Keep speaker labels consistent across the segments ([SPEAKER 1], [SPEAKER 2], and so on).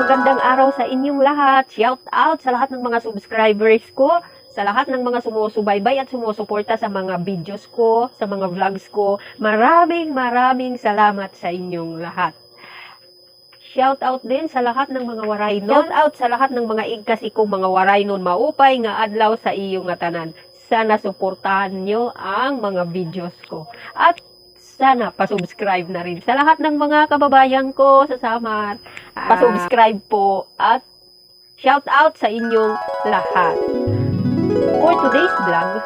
[SPEAKER 1] magandang araw sa inyong lahat. Shout out sa lahat ng mga subscribers ko, sa lahat ng mga sumusubaybay at sumusuporta sa mga videos ko, sa mga vlogs ko. Maraming salamat sa inyong lahat. Shout out din sa lahat ng mga waraynon. Shout out sa lahat ng mga igkasi kong mga waraynon maupay nga adlaw sa iyo nga tanan. Sana suportahan nyo ang mga videos ko. At sana pasubscribe na rin sa lahat ng mga kababayan ko sa Samar. Pasubscribe po at shout out sa inyong lahat. For today's vlog,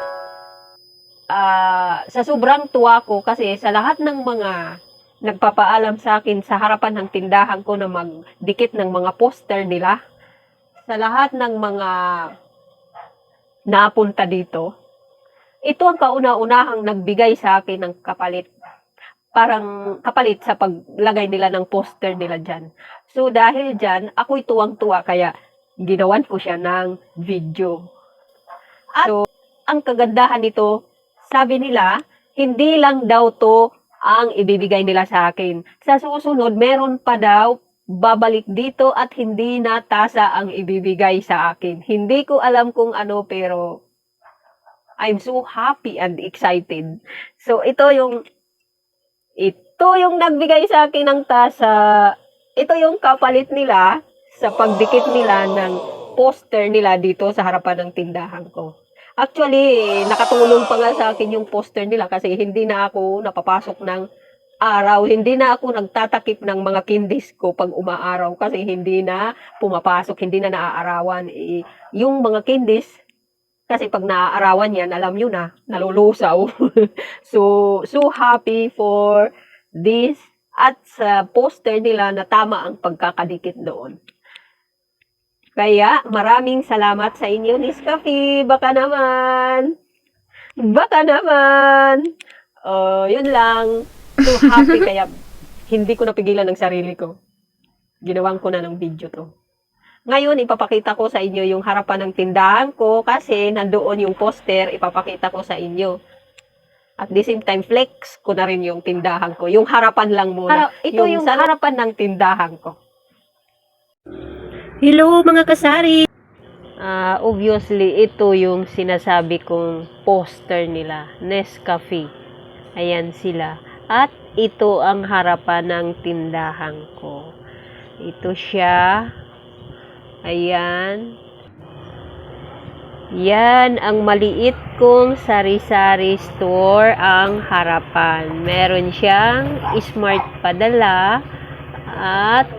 [SPEAKER 1] sa sobrang tuwa ko kasi sa lahat ng mga nagpapaalam sa akin sa harapan ng tindahan ko na magdikit ng mga poster nila, sa lahat ng mga napunta dito, ito ang kauna-unahang nagbigay sa akin ng kapalit. Parang kapalit sa paglagay nila ng poster nila dyan. So dahil dyan, ako'y tuwang-tuwa kaya ginawan ko siya ng video. At so, ang kagandahan nito, sabi nila, hindi lang daw to ang ibibigay nila sa akin. Sa susunod, meron pa daw babalik dito at hindi na tasa ang ibibigay sa akin. Hindi ko alam kung ano pero I'm so happy and excited. So ito yung nagbigay sa akin ng tasa. Ito yung kapalit nila sa pagdikit nila ng poster nila dito sa harapan ng tindahan ko. Actually, nakatulong pa nga sa akin yung poster nila kasi hindi na ako napapasok ng araw. Hindi na ako nagtatakip ng mga kindis ko pag umaaraw kasi hindi na pumapasok, hindi na naaarawan. Yung mga kindis, kasi pag naaarawan yan, alam nyo na, nalulusaw. So happy for this at sa poster nila na tama ang pagkakadikit doon. Kaya maraming salamat sa inyo, Nescafe. Baka naman. Yun lang. So happy kaya hindi ko napigilan ng sarili ko. Ginawan ko na ng video to. Ngayon, ipapakita ko sa inyo yung harapan ng tindahan ko kasi nandoon yung poster, ipapakita ko sa inyo. At the same time, flex ko na rin yung tindahan ko. Yung harapan lang muna. Ito yung sa harapan ng tindahan ko. Hello mga kasari! Obviously, ito yung sinasabi kong poster nila. Nescafe. Ayan sila. At ito ang harapan ng tindahan ko. Ito siya. Ayan. Yan ang maliit kong sari-sari store ang harapan. Meron siyang smart padala at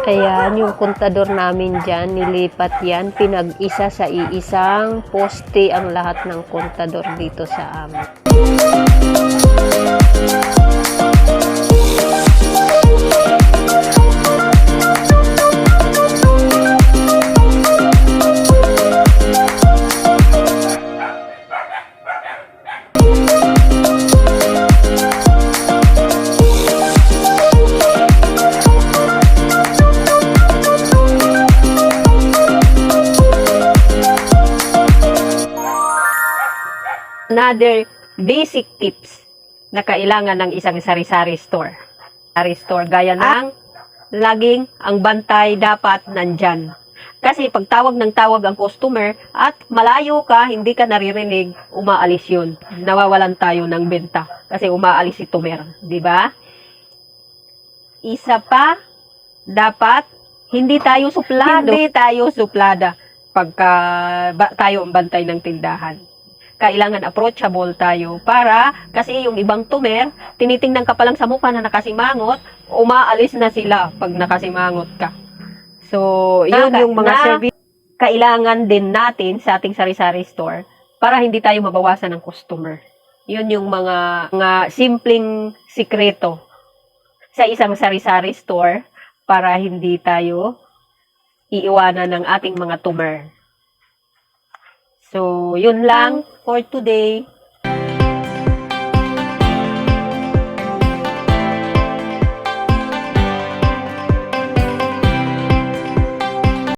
[SPEAKER 1] ayan, yung kontador namin dyan, nilipat yan, pinag-isa sa iisang poste ang lahat ng kontador dito sa amin. Another basic tips na kailangan ng isang sari-sari store. Sari store gaya ng laging ang bantay dapat nandyan. Kasi pag tawag ng tawag ang customer at malayo ka, hindi ka naririnig, umaalis yun. Nawawalan tayo ng benta kasi umaalis si tumer. Diba? Isa pa, dapat hindi tayo suplado. Hindi tayo suplada pagka tayo ang bantay ng tindahan. Kailangan approachable tayo para kasi yung ibang tumer, tinitingnan ka pa lang sa mukha na nakasimangot, umaalis na sila pag nakasimangot ka. So, yun yung mga service kailangan din natin sa ating sari-sari store para hindi tayo mabawasan ng customer. Yun yung mga simpleng sikreto sa isang sari-sari store para hindi tayo iiwanan ng ating mga tumer. So, yun lang for today.